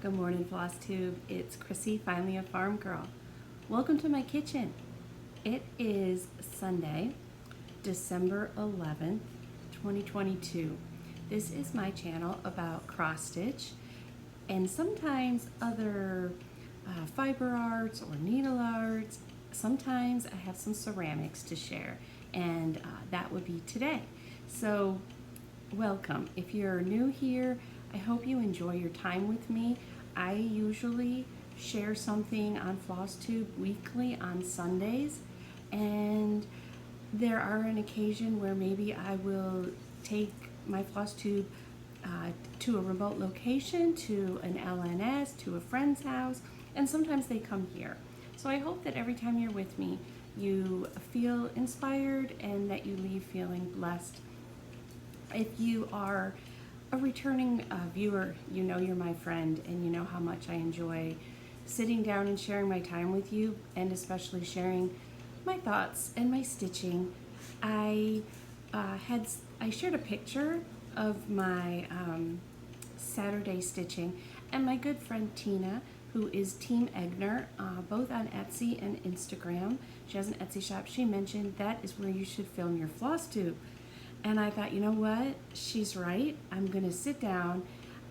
Good morning, FlossTube. It's Chrissy, finally a farm girl. Welcome to my kitchen. It is Sunday, December 11th, 2022. This is my channel about cross stitch and sometimes other fiber arts or needle arts. Sometimes I have some ceramics to share, and that would be today. So welcome. If you're new here, I hope you enjoy your time with me. I usually share something on FlossTube weekly on Sundays, and there are an occasion where maybe I will take my FlossTube to a remote location, to an LNS, to a friend's house, and sometimes they come here. So I hope that every time you're with me, you feel inspired and that you leave feeling blessed. If you are a returning viewer, you know you're my friend and you know how much I enjoy sitting down and sharing my time with you, and especially sharing my thoughts and my stitching. I shared a picture of my Saturday stitching, and my good friend Tina, who is Team Egner, both on Etsy and Instagram. She has an Etsy shop. She mentioned that is where you should film your FlossTube. And I thought, you know what? She's right. I'm going to sit down.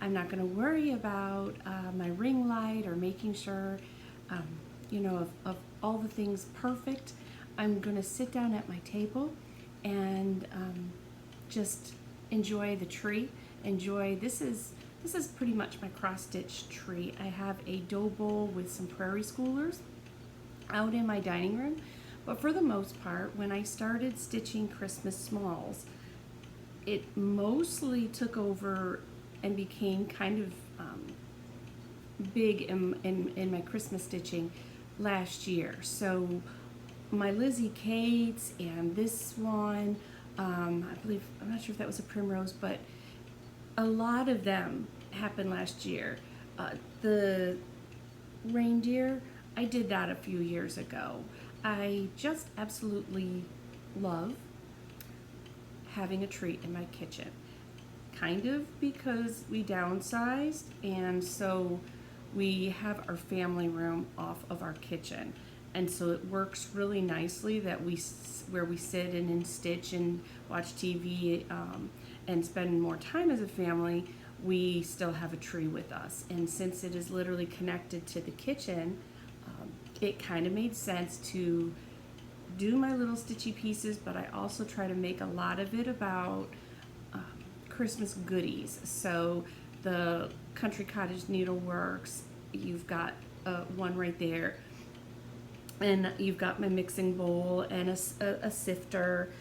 I'm not going to worry about my ring light or making sure, of all the things perfect. I'm going to sit down at my table and just enjoy the tree. This is pretty much my cross stitch tree. I have a dough bowl with some prairie schoolers out in my dining room. But for the most part, when I started stitching Christmas smalls, it mostly took over and became kind of big in my Christmas stitching last year. So my Lizzie Kate and this one, I'm not sure if that was a primrose, but a lot of them happened last year. The reindeer, I did that a few years ago. I just absolutely love having a tree in my kitchen, kind of because we downsized, and so we have our family room off of our kitchen, and so it works really nicely that where we sit and stitch and watch TV and spend more time as a family. We still have a tree with us, and since it is literally connected to the kitchen, it kind of made sense to do my little stitchy pieces, but I also try to make a lot of it about Christmas goodies. So the Country Cottage Needleworks, you've got one right there, and you've got my mixing bowl and a sifter.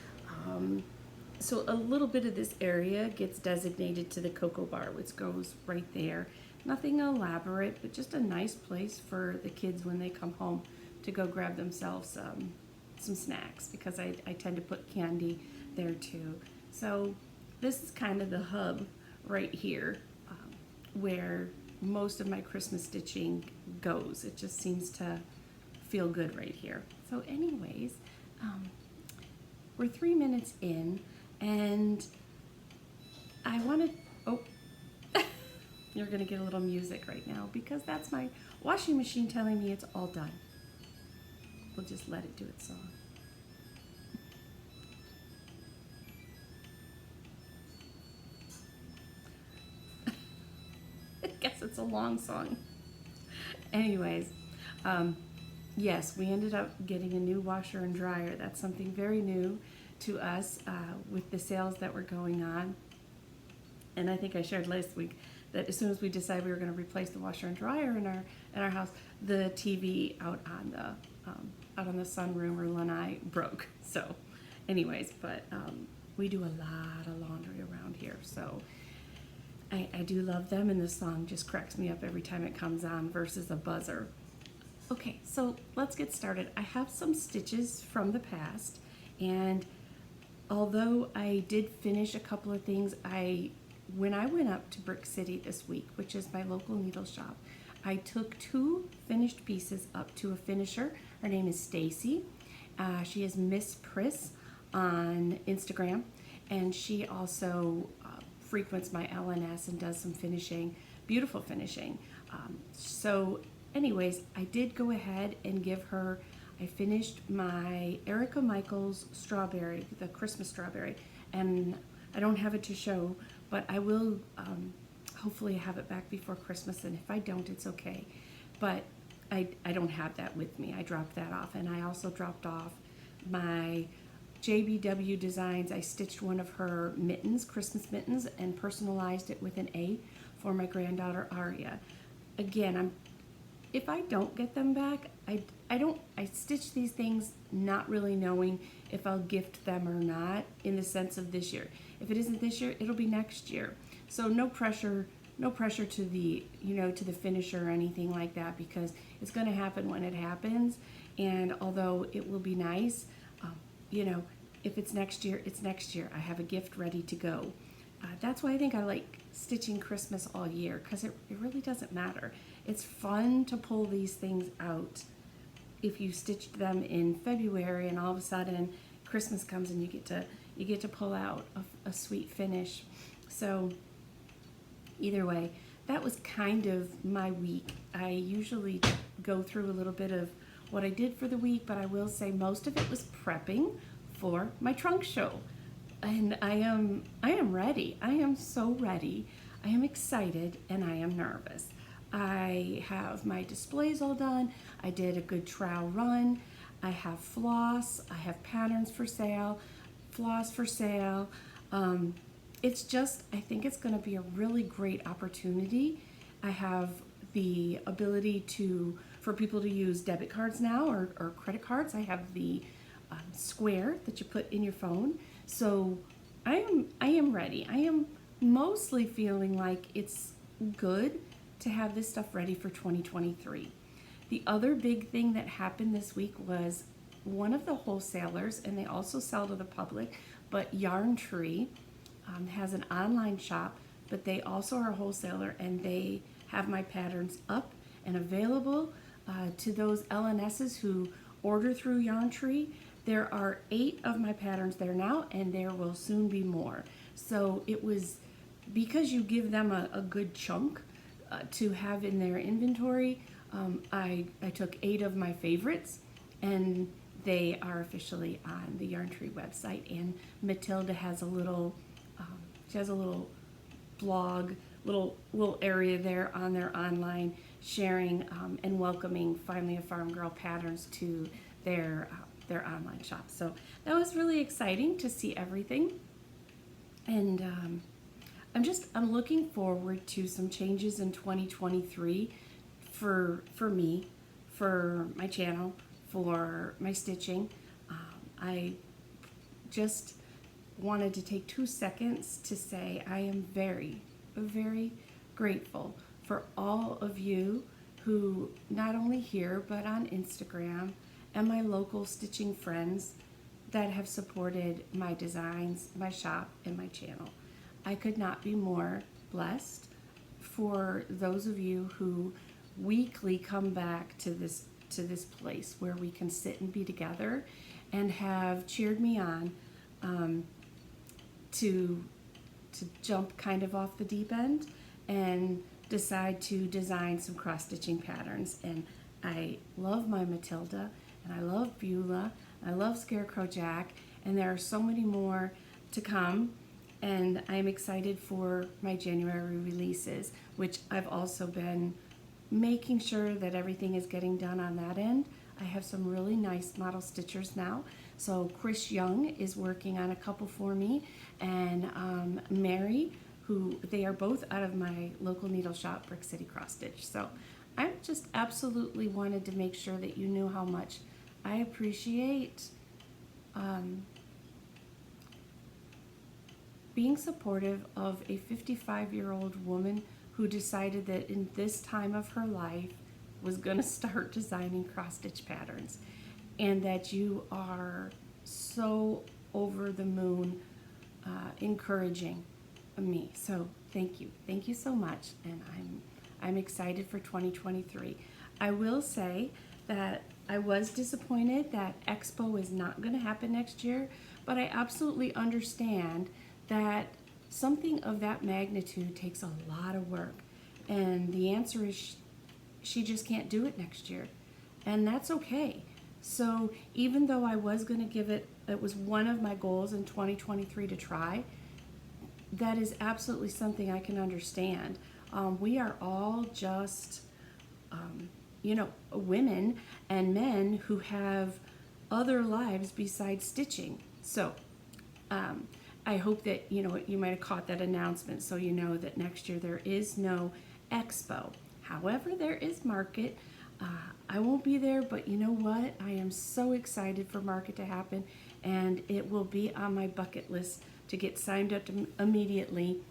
So a little bit of this area gets designated to the cocoa bar, which goes right there. Nothing elaborate, but just a nice place for the kids when they come home to go grab themselves some snacks, because I tend to put candy there too. So this is kind of the hub right here where most of my Christmas stitching goes. It just seems to feel good right here. So anyways, we're 3 minutes in, and I want to, you're gonna get a little music right now because that's my washing machine telling me it's all done. We'll just let it do its song. I guess it's a long song. Anyways, yes, we ended up getting a new washer and dryer. That's something very new to us with the sales that were going on. And I think I shared last week that as soon as we decided we were going to replace the washer and dryer in our house, the TV out on the sunroom or lanai broke. So anyways, but we do a lot of laundry around here, so I do love them, and the song just cracks me up every time it comes on versus a buzzer. Okay, so let's get started. I have some stitches from the past, and although I did finish a couple of things, when I went up to Brick City this week, which is my local needle shop, I took 2 finished pieces up to a finisher. Her name is Stacy. She is Miss Priss on Instagram, and she also frequents my LNS and does some finishing, beautiful finishing. So anyways, I did go ahead and give her, I finished my Erica Michaels strawberry, the Christmas strawberry, and I don't have it to show, but I will hopefully have it back before Christmas, and if I don't, it's okay. But I don't have that with me. I dropped that off, and I also dropped off my JBW Designs. I stitched one of her mittens, Christmas mittens, and personalized it with an A for my granddaughter Aria. Again, if I don't get them back, I stitch these things not really knowing if I'll gift them or not, in the sense of this year. If it isn't this year, it'll be next year. So no pressure to the, to the finisher or anything like that, because it's going to happen when it happens. And although it will be nice, if it's next year, it's next year. I have a gift ready to go. That's why I think I like stitching Christmas all year, because it really doesn't matter. It's fun to pull these things out. If you stitched them in February and all of a sudden Christmas comes and you get to pull out a sweet finish. So either way, that was kind of my week. I usually go through a little bit of what I did for the week, but I will say most of it was prepping for my trunk show. And I am ready. I am so ready. I am excited and I am nervous. I have my displays all done. I did a good trial run. I have floss. I have patterns for sale, floss for sale. It's just, I think it's going to be a really great opportunity. I have the ability for people to use debit cards now or credit cards. I have the square that you put in your phone. So I am ready. I am mostly feeling like it's good to have this stuff ready for 2023. The other big thing that happened this week was one of the wholesalers, and they also sell to the public, but Yarn Tree has an online shop, but they also are a wholesaler, and they have my patterns up and available to those LNSs who order through Yarn Tree. There are 8 of my patterns there now, and there will soon be more. So it was because you give them a good chunk to have in their inventory. I took 8 of my favorites, and they are officially on the Yarn Tree website. And Matilda has a little, she has a little blog, little area there on their online sharing and welcoming Finally a Farm Girl patterns to their online shop. So that was really exciting to see everything. And I'm looking forward to some changes in 2023 for me, for my channel, for my stitching. I just wanted to take 2 seconds to say I am very, very grateful for all of you who, not only here but on Instagram, and my local stitching friends that have supported my designs, my shop, and my channel. I could not be more blessed for those of you who weekly come back to this place where we can sit and be together, and have cheered me on to jump kind of off the deep end and decide to design some cross-stitching patterns. And I love my Matilda, and I love Beulah, I love Scarecrow Jack, and there are so many more to come. And I'm excited for my January releases, which I've also been making sure that everything is getting done on that end. I have some really nice model stitchers now. So Chris Young is working on a couple for me, and Mary, who they are both out of my local needle shop, Brick City Cross Stitch. So I just absolutely wanted to make sure that you knew how much I appreciate being supportive of a 55-year-old woman who decided that in this time of her life was going to start designing cross-stitch patterns, and that you are so over the moon encouraging me. So thank you so much, and I'm excited for 2023. I will say that I was disappointed that Expo is not going to happen next year, but I absolutely understand that something of that magnitude takes a lot of work, and the answer is she just can't do it next year, and that's okay. So even though I was going to give it, it was one of my goals in 2023 to try, that is absolutely something I can understand. We are all just, women and men who have other lives besides stitching. So I hope that, you might have caught that announcement, so you know that next year there is no expo. However, there is Market. I won't be there, but you know what? I am so excited for Market to happen, and it will be on my bucket list to get signed up to immediately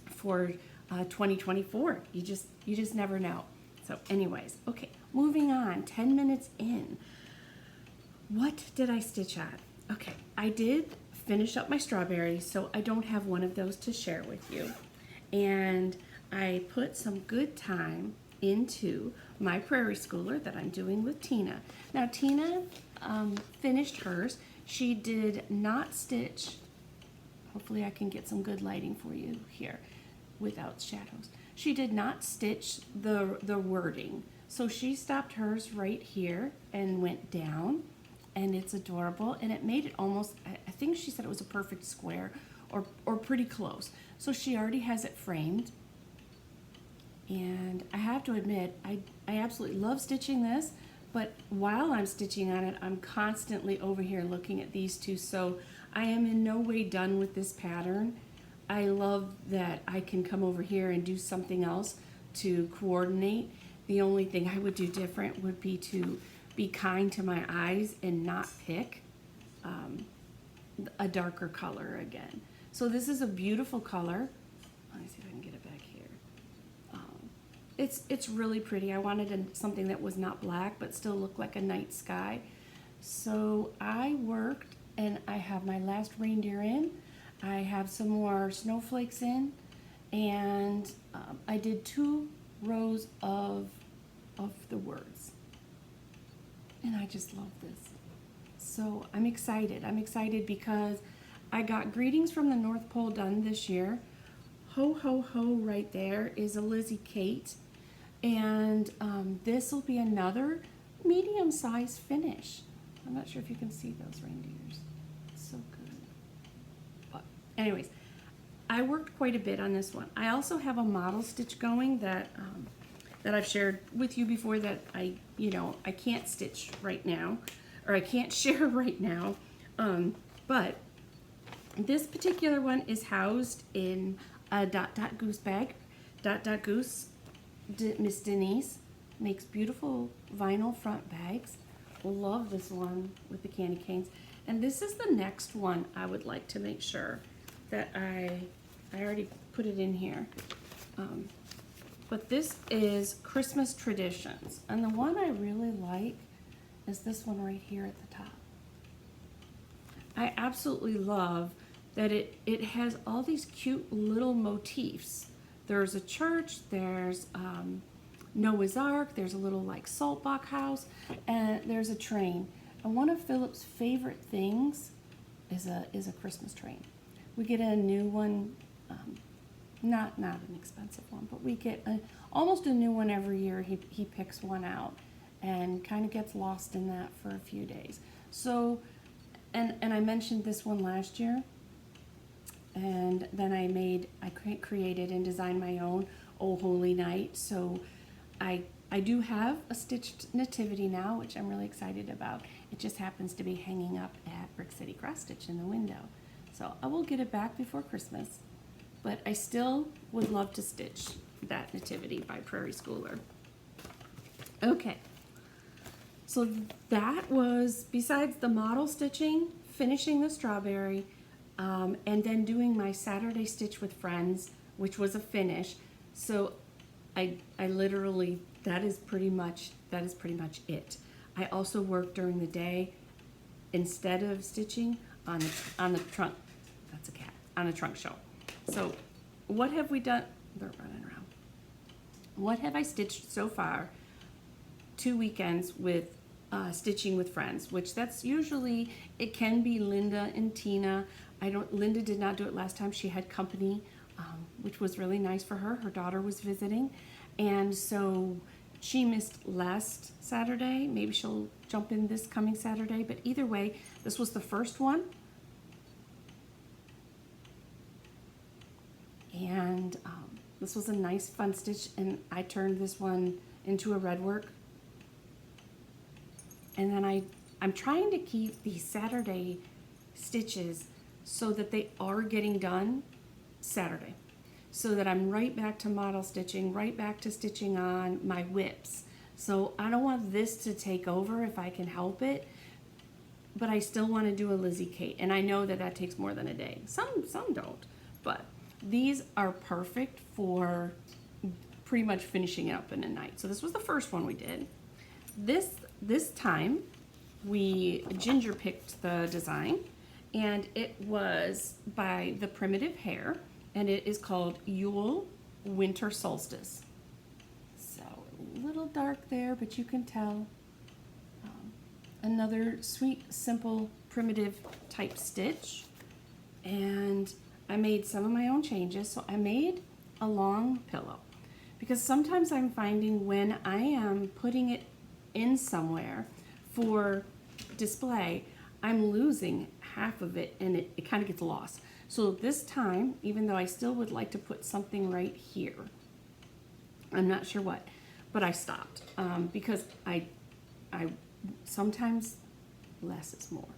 for 2024. You just never know. So anyways, okay, moving on, 10 minutes in. What did I stitch on? Okay, I did finish up my strawberry, so I don't have one of those to share with you. And I put some good time into my prairie schooler that I'm doing with Tina. Now Tina finished hers. She did not stitch, hopefully I can get some good lighting for you here without shadows. She did not stitch the wording. So she stopped hers right here and went down, and it's adorable, and it made it almost, I think she said it was a perfect square or pretty close. So she already has it framed. And I have to admit, I absolutely love stitching this, but while I'm stitching on it, I'm constantly over here looking at these two, so I am in no way done with this pattern. I love that I can come over here and do something else to coordinate. The only thing I would do different would be to be kind to my eyes and not pick a darker color again. So this is a beautiful color. Let me see if I can get it back here. It's really pretty. I wanted something that was not black but still looked like a night sky. So I worked, and I have my last reindeer in. I have some more snowflakes in, and I did 2 rows of the words. And I just love this. So I'm excited. I'm excited because I got Greetings from the North Pole done this year. Ho, ho, ho right there is a Lizzie Kate. And this will be another medium-sized finish. I'm not sure if you can see those reindeers. It's so good. But anyways, I worked quite a bit on this one. I also have a model stitch going that I've shared with you before that I can't stitch right now, or I can't share right now. But this particular one is housed in a Dot Dot Goose bag. Dot Dot Goose, Miss Denise, makes beautiful vinyl front bags. Love this one with the candy canes. And this is the next one I would like to make sure that I already put it in here. But this is Christmas Traditions. And the one I really like is this one right here at the top. I absolutely love that it has all these cute little motifs. There's a church, there's Noah's Ark, there's a little like salt box house, and there's a train. And one of Philip's favorite things is a Christmas train. We get a new one, not an expensive one, but we get almost a new one every year. He picks one out and kind of gets lost in that for a few days. So, and I mentioned this one last year, and then I created and designed my own Oh Holy Night. So I do have a stitched nativity now, which I'm really excited about. It just happens to be hanging up at Brick City Cross Stitch in the window. So I will get it back before Christmas, but I still would love to stitch that nativity by Prairie Schooler. Okay, so that was, besides the model stitching, finishing the strawberry, and then doing my Saturday Stitch with Friends, which was a finish. So I literally, that is pretty much it. I also work during the day instead of stitching on the trunk. That's a cat. On a trunk show. So what have we done? They're running around. What have I stitched so far? 2 weekends with Stitching with Friends, which that's usually, it can be Linda and Tina. Linda did not do it last time. She had company, which was really nice for her. Her daughter was visiting. And so She missed last Saturday. Maybe she'll jump in this coming Saturday, but either way, this was the first one. And this was a nice fun stitch, and I turned this one into a red work. And then I'm trying to keep these Saturday stitches so that they are getting done Saturday, so that I'm right back to model stitching, right back to stitching on my whips. So I don't want this to take over if I can help it, but I still want to do a Lizzie Kate, and I know that that takes more than a day. Some don't, but these are perfect for pretty much finishing it up in a night. So this was the first one we did. This time we ginger picked the design, and it was by The Primitive Hare, and it is called Yule Winter Solstice. So a little dark there, but you can tell. Another sweet, simple, primitive type stitch. And I made some of my own changes. So I made a long pillow, because sometimes I'm finding when I am putting it in somewhere for display, I'm losing half of it, and it kind of gets lost. So this time, even though I still would like to put something right here, I'm not sure what, but I stopped because I sometimes less is more.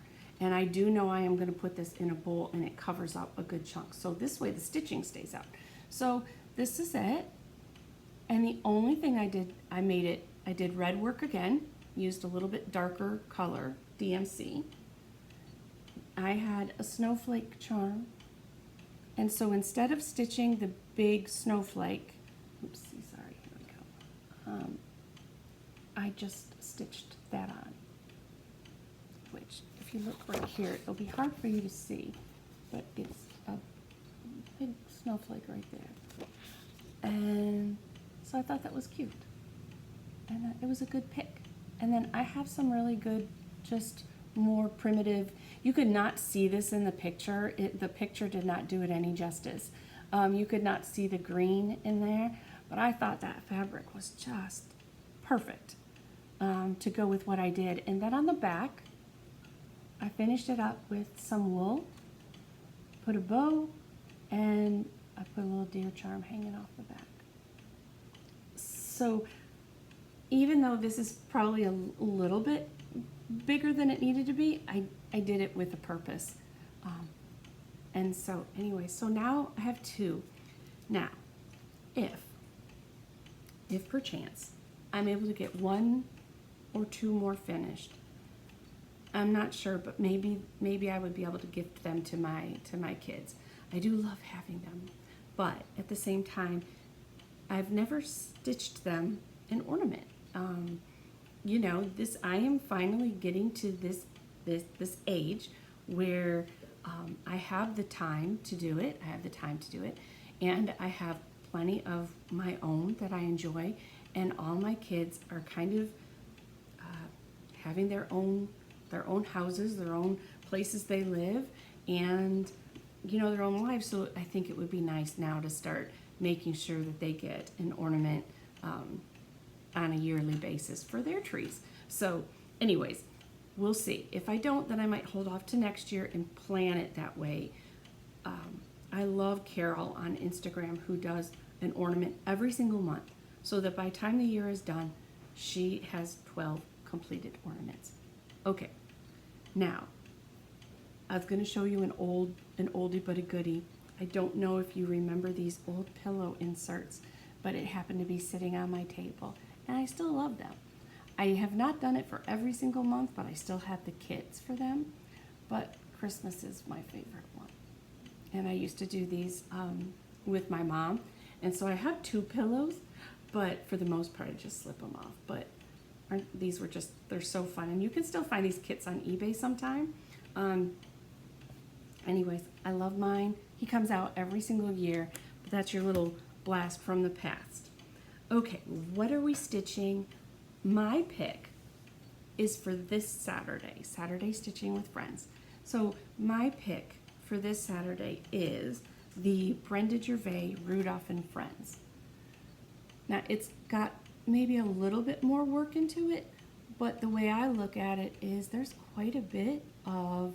And I do know I am going to put this in a bowl, and it covers up a good chunk. So this way the stitching stays out. So this is it. And the only thing I did red work again, used a little bit darker color, DMC. I had a snowflake charm. And so instead of stitching the big snowflake, oopsie, sorry, here we go. I just stitched that on, which if you look right here, it'll be hard for you to see, but it's a big snowflake right there. And so I thought that was cute, and it was a good pick. And then I have some really good, just more primitive. You could not see this in the picture. The picture did not do it any justice. You could not see the green in there, but I thought that fabric was just perfect to go with what I did. And then on the back, I finished it up with some wool, put a bow, and I put a little deer charm hanging off the back. So even though this is probably a little bit bigger than it needed to be, I did it with a purpose. And so anyway, so now I have two. Now, if perchance I'm able to get one or two more finished, I'm not sure, but maybe I would be able to gift them to my kids. I do love having them, but at the same time, I've never stitched them an ornament. You know, I am finally getting to this age where I have the time to do it. And I have plenty of my own that I enjoy, and all my kids are kind of having their own houses, their own places they live, and you know, their own lives. So I think it would be nice now to start making sure that they get an ornament on a yearly basis for their trees. So anyways, we'll see. If I don't, then I might hold off to next year and plan it that way. I love Carol on Instagram, who does an ornament every single month, so that by the time the year is done, she has 12 completed ornaments. Okay, now I was going to show you an oldie but a goodie. I don't know if you remember these old pillow inserts, but it happened to be sitting on my table, and I still love them. I have not done it for every single month, but I still have the kits for them. But Christmas is my favorite one. And I used to do these with my mom. And so I have two pillows, but for the most part, I just slip them off. But these were just, they're so fun. And you can still find these kits on eBay sometime. Anyways, I love mine. He comes out every single year, but that's your little blast from the past. Okay, what are we stitching? My pick is for this Saturday Stitching with Friends. So my pick for this Saturday is the Brenda Gervais Rudolph and Friends. Now it's got maybe a little bit more work into it, but the way I look at it is there's quite a bit of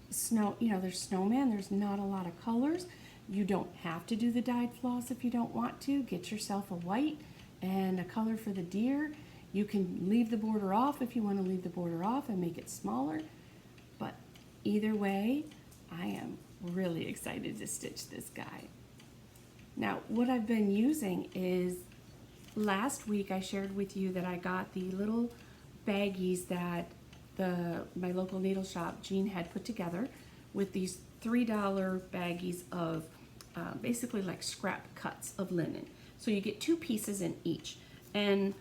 snow, you know, there's snowman, there's not a lot of colors. You don't have to do the dyed floss if you don't want to. Get yourself a white and a color for the deer. You can leave the border off if you want to leave the border off and make it smaller. But either way, I am really excited to stitch this guy. Now, what I've been using is, last week I shared with you that I got the little baggies that my local needle shop, Jean, had put together with these $3 baggies of basically like scrap cuts of linen. So you get 2 pieces in each. And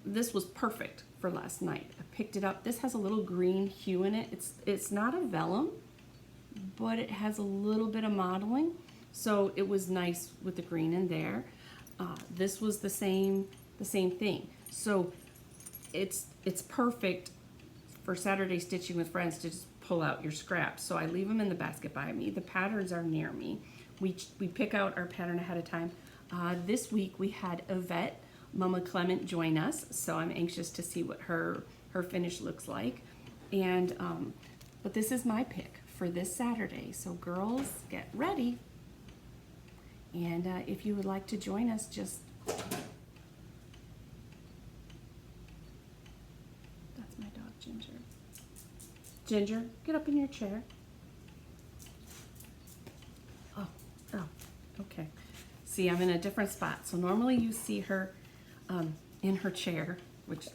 this was perfect for last night. I picked it up. This has a little green hue in it. It's not a vellum, but it has a little bit of modeling. So it was nice with the green in there. This was the same thing. So it's perfect for Saturday stitching with friends to just pull out your scraps. So I leave them in the basket by me. The patterns are near me. We pick out our pattern ahead of time. This week we had Yvette, Mama Clement, join us, so I'm anxious to see what her finish looks like. And but this is my pick for this Saturday. So girls, get ready. And if you would like to join us, just that's my dog Ginger. Ginger, get up in your chair. Oh, okay. See, I'm in a different spot. So normally you see her in her chair, which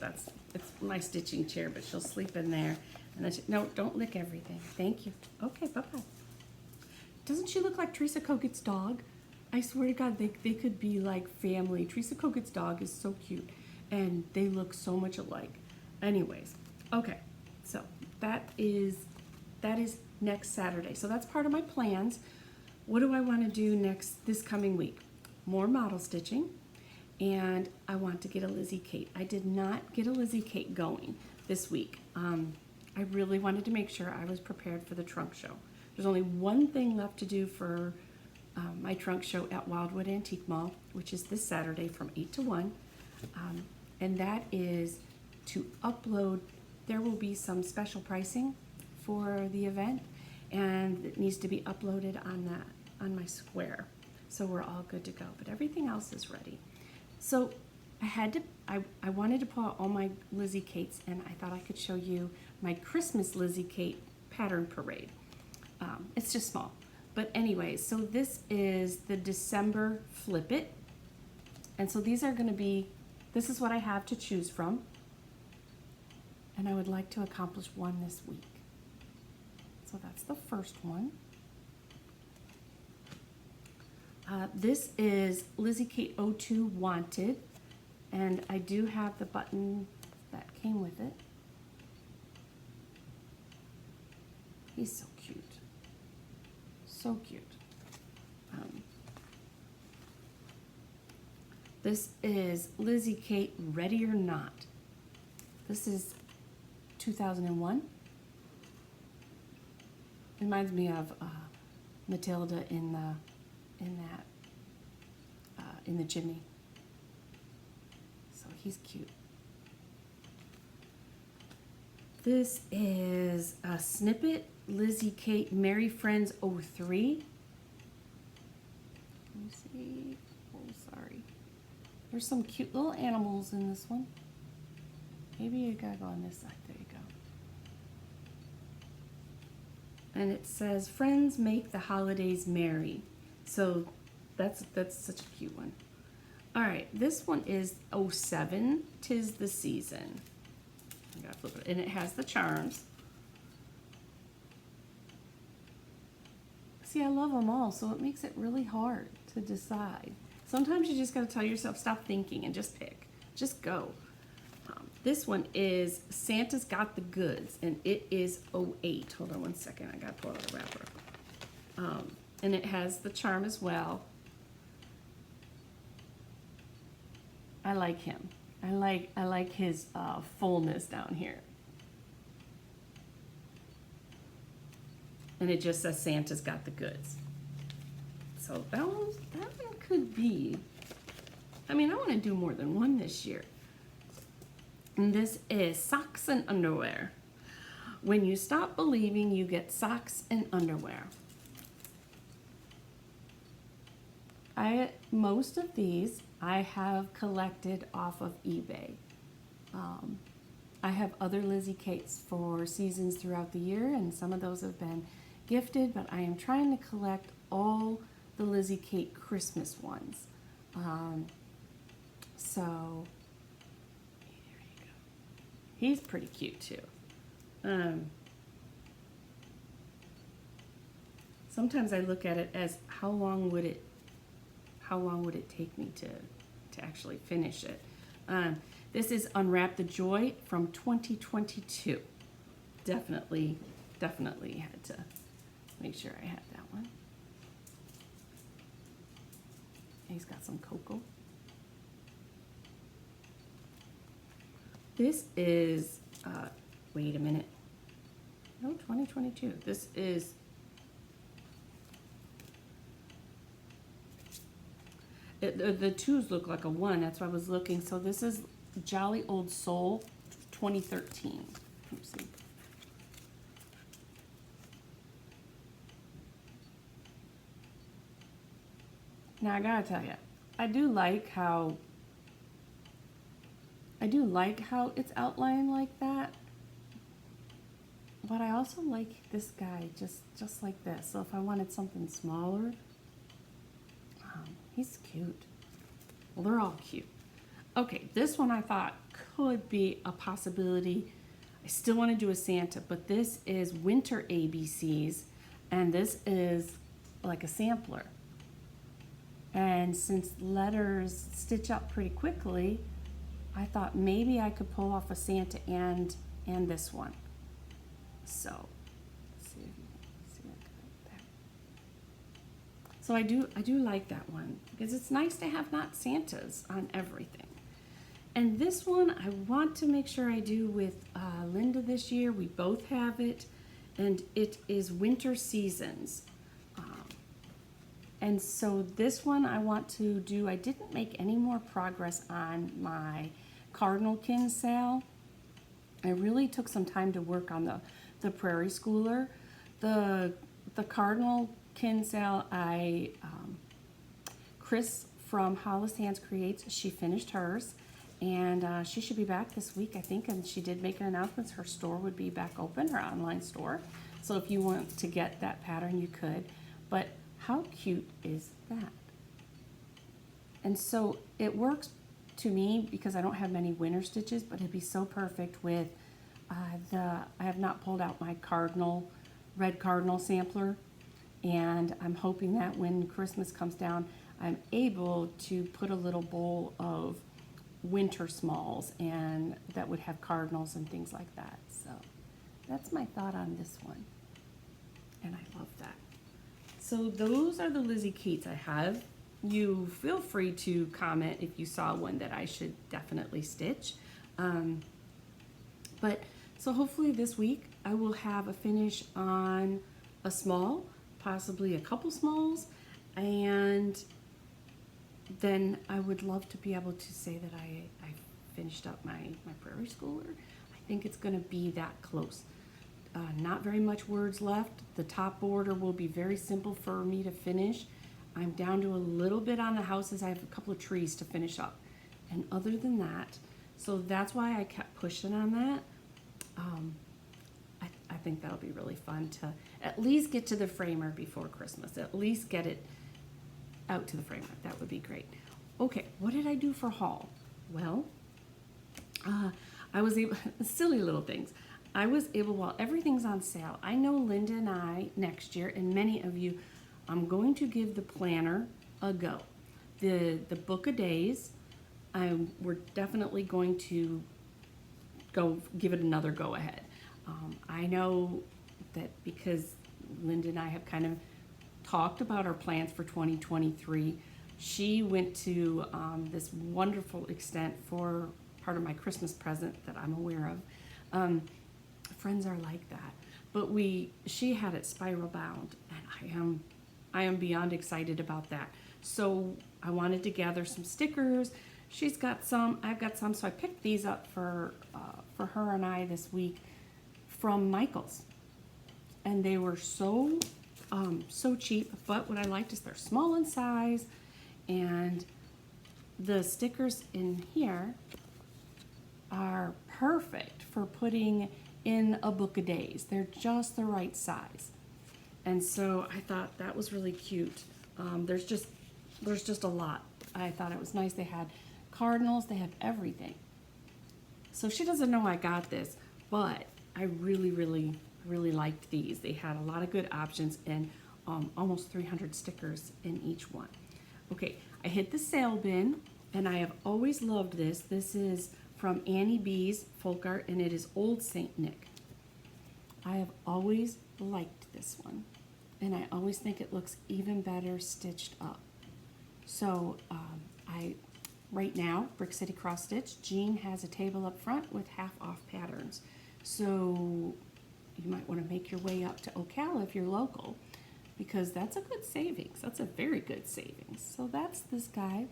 it's my stitching chair, but she'll sleep in there. And then no, don't lick everything. Thank you. Okay, bye-bye. Doesn't she look like Teresa Koget's dog? I swear to God, they could be like family. Teresa Koget's dog is so cute, and they look so much alike. Anyways, okay, so that is next Saturday. So that's part of my plans. What do I want to do this coming week? More model stitching, and I want to get a Lizzie Kate. I did not get a Lizzie Kate going this week. I really wanted to make sure I was prepared for the trunk show. There's only one thing left to do for my trunk show at Wildwood Antique Mall, which is this Saturday from 8 to 1. And that is to upload. There will be some special pricing for the event, and it needs to be uploaded on my square. So we're all good to go, but everything else is ready. So I wanted to pull out all my Lizzie Kates, and I thought I could show you my Christmas Lizzie Kate pattern parade. It's just small. But anyways, so this is the December Flip It. And so these are going to be, this is what I have to choose from. And I would like to accomplish one this week. So that's the first one. This is Lizzie Kate 02 Wanted. And I do have the button that came with it. He's so cute. So cute. This is Lizzie Kate Ready or Not. This is 2001. Reminds me of Matilda in the chimney. So he's cute. This is a snippet, Lizzie Kate Merry Friends 03. Let me see. Oh, sorry. There's some cute little animals in this one. Maybe you gotta go on this side. There you go. And it says, "Friends make the holidays merry." So that's such a cute one. All right, this one is 07, "Tis the Season." I gotta flip it, and it has the charms. See, I love them all, so it makes it really hard to decide. Sometimes you just gotta tell yourself, stop thinking and just pick. Just go. This one is Santa's Got the Goods, and it is 08. Hold on one second, I gotta pull out the wrapper. And it has the charm as well. I like him. I like his fullness down here. And it just says Santa's Got the Goods. So that one could be I mean, I want to do more than one this year. And this is socks and underwear. When you stop believing, you get socks and underwear. Most of these I have collected off of eBay. I have other Lizzie Kates for seasons throughout the year, and some of those have been gifted, but I am trying to collect all the Lizzie Kate Christmas ones. So, there you go. He's pretty cute too. Sometimes I look at it as how long would it take me to actually finish it. This is Unwrap the Joy from 2022. Definitely had to make sure I had that one. He's got some cocoa. This is, wait a minute. No, 2022. This is, the twos look like a one. That's why I was looking. So this is Jolly Old Soul 2013. Let's see. Now I gotta tell you, I do like how it's outlined like that, but I also like this guy just like this. So if I wanted something smaller, he's cute. Well, they're all cute. Okay, this one I thought could be a possibility. I still want to do a Santa, but this is Winter ABCs, and this is like a sampler. And since letters stitch up pretty quickly, I thought maybe I could pull off a Santa and this one. So, let's see if you can see that. So I do like that one because it's nice to have not Santas on everything. And this one I want to make sure I do with Linda this year. We both have it, and it is Winter Seasons. And so this one I want to do, I didn't make any more progress on my Cardinal Kin sale. I really took some time to work on the Prairie Schooler. The Cardinal Kin sale, Chris from Hollis Hands Creates, she finished hers, and she should be back this week, I think, and she did make an announcement her store would be back open, her online store. So if you want to get that pattern, you could. But how cute is that? And so it works to me because I don't have many winter stitches, but it'd be so perfect with I have not pulled out my red cardinal sampler, and I'm hoping that when Christmas comes down, I'm able to put a little bowl of winter smalls, and that would have cardinals and things like that. So that's my thought on this one, and I love that. So those are the Lizzie Kates I have. You feel free to comment if you saw one that I should definitely stitch. So hopefully this week I will have a finish on a small, possibly a couple smalls, and then I would love to be able to say that I finished up my Prairie Schooler. I think it's going to be that close. Not very much words left. The top border will be very simple for me to finish. I'm down to a little bit on the houses. I have a couple of trees to finish up. And other than that, so that's why I kept pushing on that. I think that'll be really fun to at least get to the framer before Christmas. At least get it out to the framer. That would be great. Okay, what did I do for haul? Well, I was able, silly little things. I was able, while everything's on sale, I know Linda and I next year, and many of you, I'm going to give the planner a go. The book of days, we're definitely going to go give it another go ahead. I know that because Linda and I have kind of talked about our plans for 2023, she went to this wonderful extent for part of my Christmas present that I'm aware of. Friends are like that, but she had it spiral bound, and I am beyond excited about that. So I wanted to gather some stickers. She's got some, I've got some, so I picked these up for her and I this week from Michael's. And they were so cheap, but what I liked is they're small in size, and the stickers in here are perfect for putting in a book a days. They're just the right size. And so I thought that was really cute. There's just a lot. I thought it was nice. They had cardinals, they have everything. So she doesn't know I got this, but I really liked these. They had a lot of good options and almost 300 stickers in each one. Okay, I hit the sale bin, and I have always loved this. This is from Annie B's Folk Art, and it is Old Saint Nick. I have always liked this one, and I always think it looks even better stitched up. So right now, Brick City Cross Stitch, Jean has a table up front with half off patterns. So you might want to make your way up to Ocala if you're local, because that's a good savings. That's a very good savings. So that's this guy.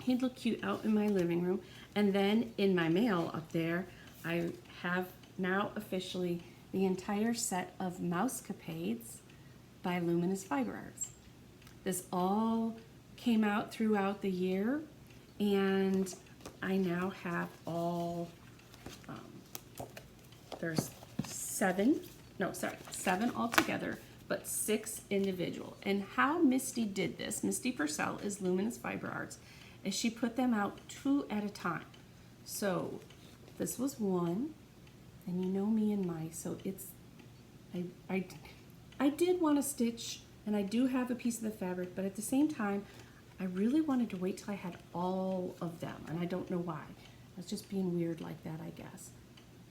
He'd look cute out in my living room. And then in my mail up there, I have now officially the entire set of Mousecapades by Luminous Fiber Arts. This all came out throughout the year, and I now have all, there's seven altogether, but 6 individual. And how Misty did this, Misty Purcell is Luminous Fiber Arts, is she put them out 2 at a time. So this was 1, and you know me and mice, so it's, I did want to stitch, and I do have a piece of the fabric, but at the same time, I really wanted to wait till I had all of them, and I don't know why. I was just being weird like that, I guess.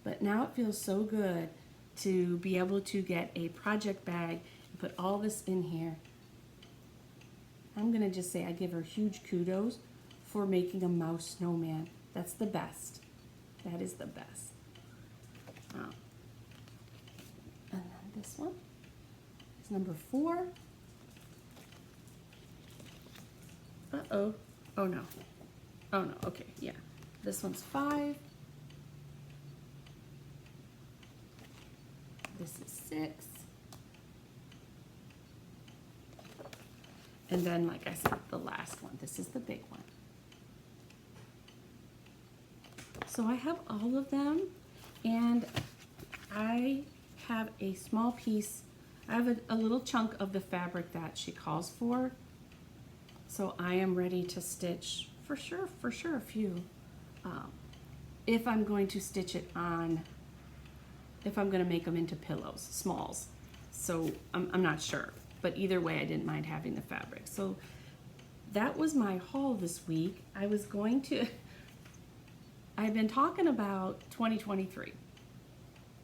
But now it feels so good to be able to get a project bag and put all this in here. I'm gonna just say I give her huge kudos for making a mouse snowman. That's the best. That is the best. And then this one is number 4. Uh-oh. Oh no. Oh no, okay, yeah. This one's 5. This is 6. And then, like I said, the last one. This is the big one. So I have all of them, and I have a small piece. I have a little chunk of the fabric that she calls for. So I am ready to stitch for sure a few. If I'm going to stitch it on, if I'm going to make them into pillows, smalls. So I'm not sure, but either way, I didn't mind having the fabric. So that was my haul this week. I was going to, I've been talking about 2023.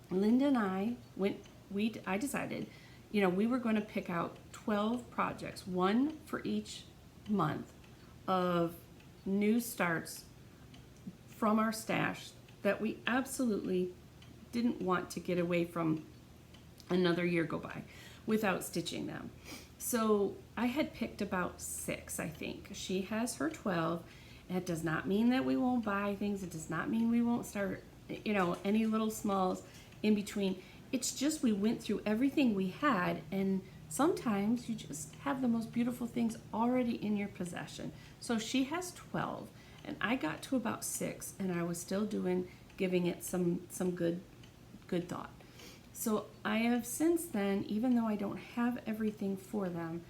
Linda and I I decided, you know, we were going to pick out 12 projects, 1 for each month of new starts from our stash that we absolutely didn't want to get away from another year go by without stitching them. So I had picked about 6, I think. She has her 12. It does not mean that we won't buy things. It does not mean we won't start, you know, any little smalls in between. It's just we went through everything we had, and sometimes you just have the most beautiful things already in your possession. So she has 12, and I got to about 6, and I was still giving it some good thought. So I have since then, even though I don't have everything for them,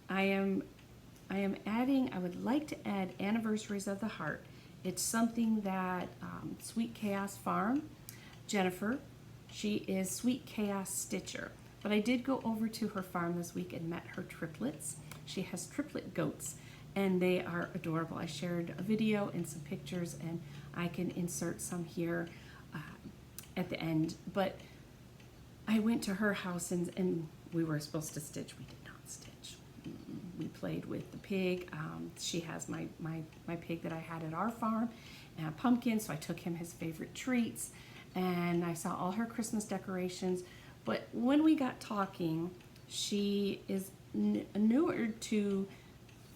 I am adding, I would like to add Anniversaries of the Heart. It's something that Sweet Chaos Farm, Jennifer, she is Sweet Chaos Stitcher. But I did go over to her farm this week and met her triplets. She has triplet goats, and they are adorable. I shared a video and some pictures, and I can insert some here at the end. But I went to her house, and we were supposed to stitch. We did not stitch. We played with the pig. She has my pig that I had at our farm, and a pumpkin, so I took him his favorite treats, and I saw all her Christmas decorations. But when we got talking, she is newer to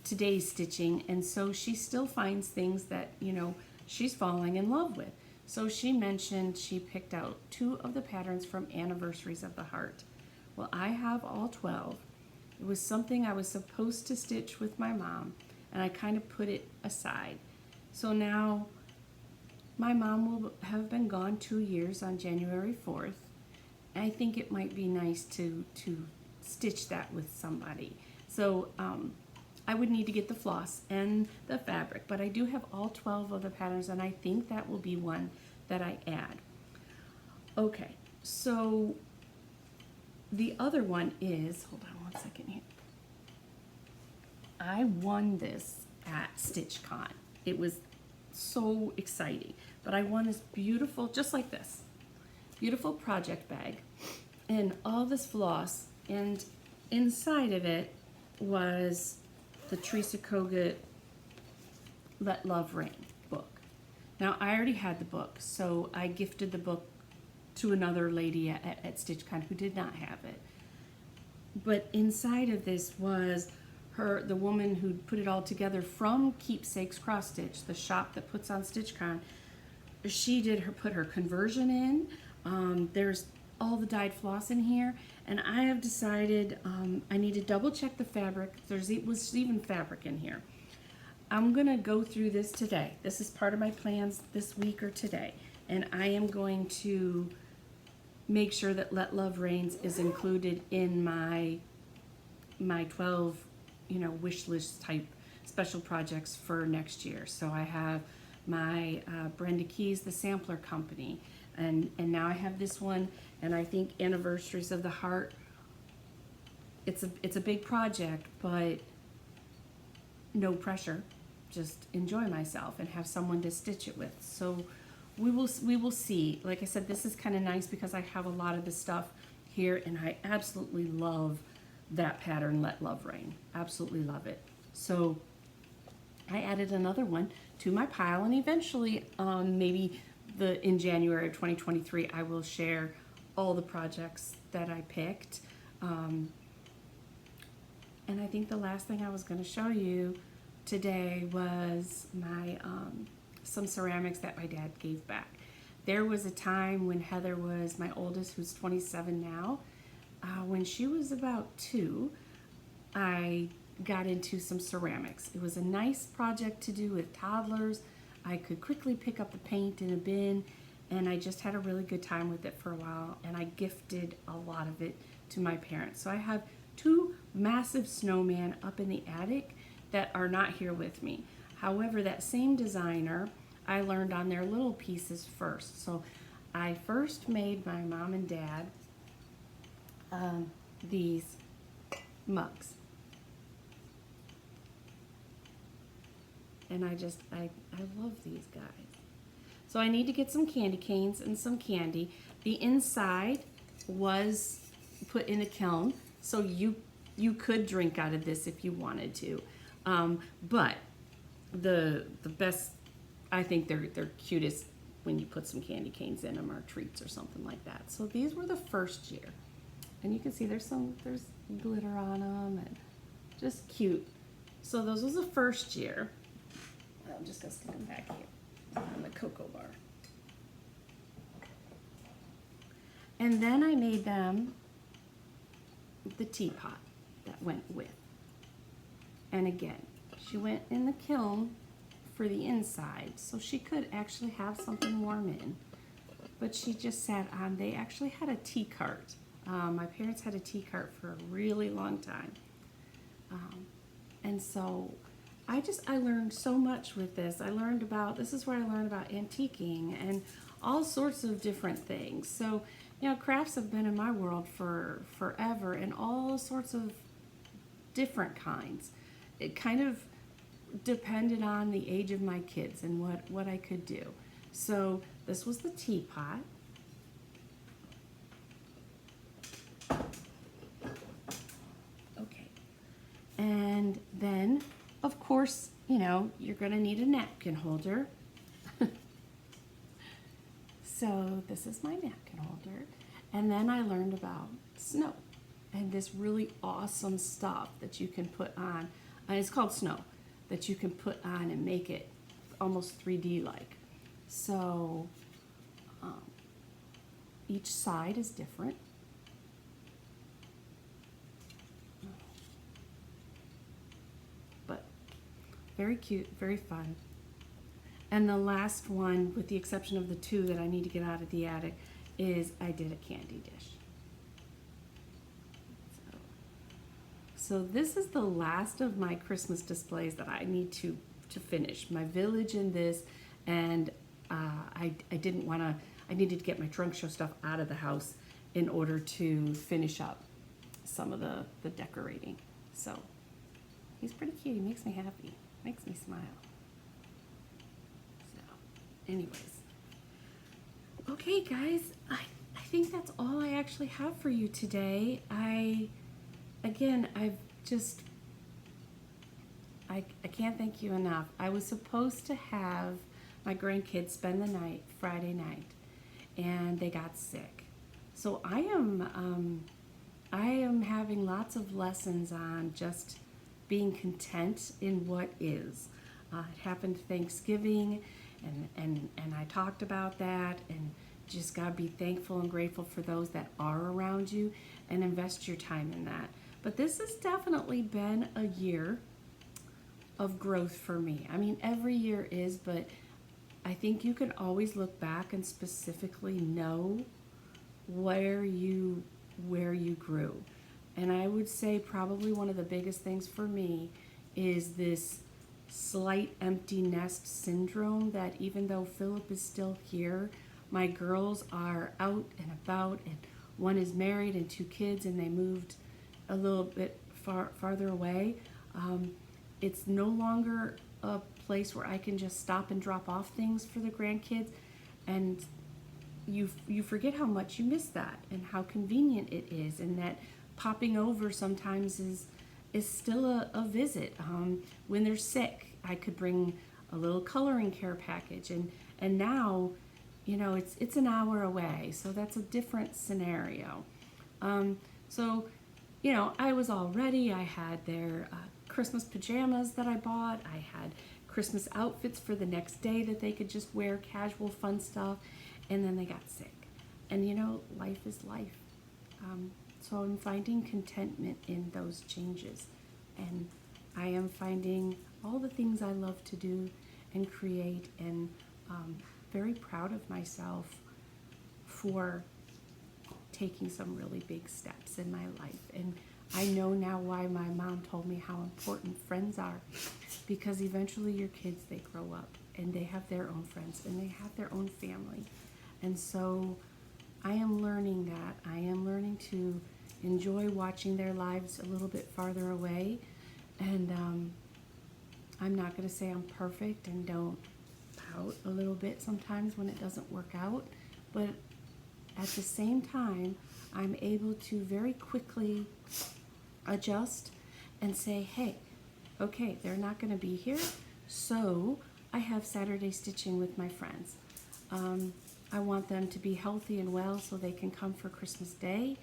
today's stitching, and so she still finds things that, you know, she's falling in love with. So she mentioned she picked out 2 of the patterns from Anniversaries of the Heart. Well, I have all 12. It was something I was supposed to stitch with my mom, and I kind of put it aside. So now my mom will have been gone 2 years on January 4th. I think it might be nice to stitch that with somebody. So I would need to get the floss and the fabric, but I do have all 12 of the patterns, and I think that will be one that I add. Okay, so the other one is, hold on one second here. I won this at StitchCon. It was so exciting, but I won this beautiful, just like this, beautiful project bag and all this floss, and inside of it was the Teresa Kogut Let Love Rain book. Now, I already had the book, so I gifted the book to another lady at StitchCon who did not have it. But inside of this was the woman who put it all together from Keepsakes Cross Stitch, the shop that puts on StitchCon. She put her conversion in. There's all the dyed floss in here, and I have decided I need to double check the fabric. Was even fabric in here. I'm gonna go through this today. This is part of my plans this week or today, and I am going to make sure that Let Love Reigns is included in my 12, you know, wish list type special projects for next year. So I have my Brenda Keys, the Sampler Company, and now I have this one, and I think Anniversaries of the Heart. It's a big project, but no pressure. Just enjoy myself and have someone to stitch it with. So we will see. Like I said, this is kind of nice because I have a lot of the stuff here, and I absolutely love that pattern, Let Love Rain. Absolutely love it. So I added another one to my pile, and eventually, maybe in January of 2023, I will share all the projects that I picked. And I think the last thing I was going to show you today was my some ceramics that my dad gave back. There was a time when Heather was my oldest, who's 27 now. When she was about 2, I got into some ceramics. It was a nice project to do with toddlers. I could quickly pick up the paint in a bin, and I just had a really good time with it for a while, and I gifted a lot of it to my parents. So I have 2 massive snowmen up in the attic that are not here with me. However, that same designer, I learned on their little pieces first. So I first made my mom and dad these mugs. And I love these guys. So I need to get some candy canes and some candy. The inside was put in a kiln, so you could drink out of this if you wanted to. But the best, I think they're cutest when you put some candy canes in them, or treats or something like that. So these were the first year. And you can see there's glitter on them and just cute. So those was the first year. I'm just gonna stick them back here on the cocoa bar. And then I made them the teapot that went with. And again, she went in the kiln for the inside, so she could actually have something warm in. But she just sat on, they actually had a tea cart. My parents had a tea cart for a really long time. And so I learned so much with this. This is where I learned about antiquing and all sorts of different things. So, you know, crafts have been in my world for forever, and all sorts of different kinds. It kind of depended on the age of my kids and what I could do. So this was the teapot. Okay. And then, of course, you know, you're going to need a napkin holder. So this is my napkin holder. And then I learned about snow and this really awesome stuff that you can put on. It's called snow, that you can put on and make it almost 3D like. So each side is different. But very cute, very fun. And the last one, with the exception of the two that I need to get out of the attic, is I did a candy dish. So this is the last of my Christmas displays that I need to finish. My village and this, and I didn't want to, I needed to get my trunk show stuff out of the house in order to finish up some of the decorating. So he's pretty cute. He makes me happy, makes me smile. So anyways, okay guys, I think that's all I actually have for you today. I can't thank you enough. I was supposed to have my grandkids spend the night Friday night, and they got sick. So I am having lots of lessons on just being content in what is. It happened Thanksgiving, and I talked about that, and just gotta be thankful and grateful for those that are around you, and invest your time in that. But this has definitely been a year of growth for me. I mean, every year is, but I think you can always look back and specifically know where you grew. And I would say probably one of the biggest things for me is this slight empty nest syndrome, that even though Philip is still here, my girls are out and about, and one is married and 2 kids, and they moved a little bit farther away. It's no longer a place where I can just stop and drop off things for the grandkids, and you forget how much you miss that and how convenient it is, and that popping over sometimes is still a visit. When they're sick, I could bring a little coloring care package, and now, you know, it's an hour away, so that's a different scenario. So, you know, I was all ready. I had their Christmas pajamas that I bought. I had Christmas outfits for the next day that they could just wear, casual, fun stuff, and then they got sick. And you know, life is life. So I'm finding contentment in those changes, and I am finding all the things I love to do and create, and very proud of myself for taking some really big steps in my life. And I know now why my mom told me how important friends are, because eventually your kids, they grow up and they have their own friends and they have their own family. And so I am learning that. I am learning to enjoy watching their lives a little bit farther away. And I'm not going to say I'm perfect and don't pout a little bit sometimes when it doesn't work out, but at the same time, I'm able to very quickly adjust and say, hey, okay, they're not going to be here, so I have Saturday stitching with my friends. I want them to be healthy and well so they can come for Christmas Day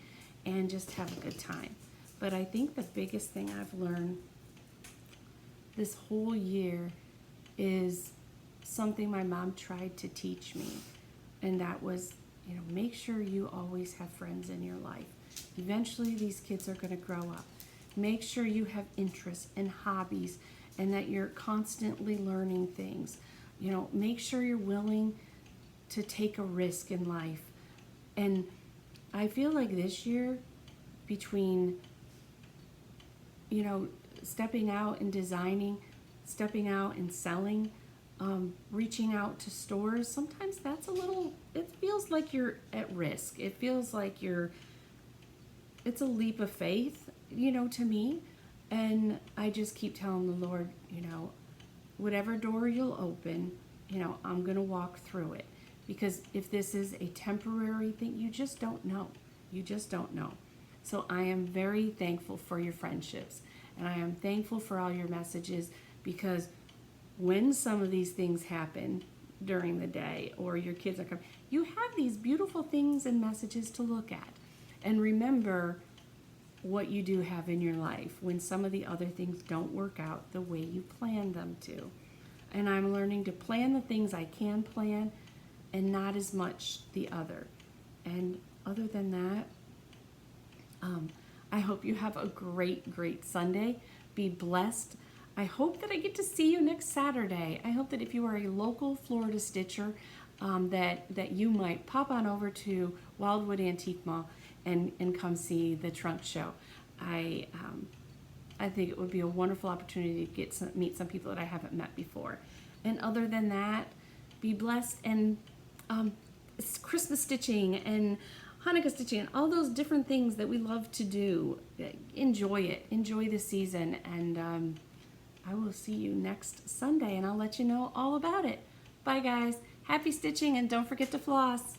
and just have a good time. But I think the biggest thing I've learned this whole year is something my mom tried to teach me, and that was, you know, make sure you always have friends in your life. Eventually these kids are going to grow up. Make sure you have interests and hobbies, and that you're constantly learning things. You know, make sure you're willing to take a risk in life. And I feel like this year, between, you know, stepping out and designing, stepping out and selling, reaching out to stores, sometimes that's a little, it feels like you're at risk. It feels like it's a leap of faith, you know, to me. And I just keep telling the Lord, you know, whatever door you'll open, you know, I'm going to walk through it. Because if this is a temporary thing, you just don't know. You just don't know. So I am very thankful for your friendships. And I am thankful for all your messages, because when some of these things happen during the day, or your kids are coming, you have these beautiful things and messages to look at. And remember, what you do have in your life when some of the other things don't work out the way you planned them to. And I'm learning to plan the things I can plan and not as much the other. And other than that, I hope you have a great, great Sunday. Be blessed. I hope that I get to see you next Saturday. I hope that if you are a local Florida Stitcher, that you might pop on over to Wildwood Antique Mall and come see the trunk show. I think it would be a wonderful opportunity to meet some people that I haven't met before. And other than that, be blessed. And it's Christmas stitching and Hanukkah stitching and all those different things that we love to do. Enjoy it. Enjoy the season. And I will see you next Sunday, and I'll let you know all about it. Bye, guys. Happy stitching, and don't forget to floss.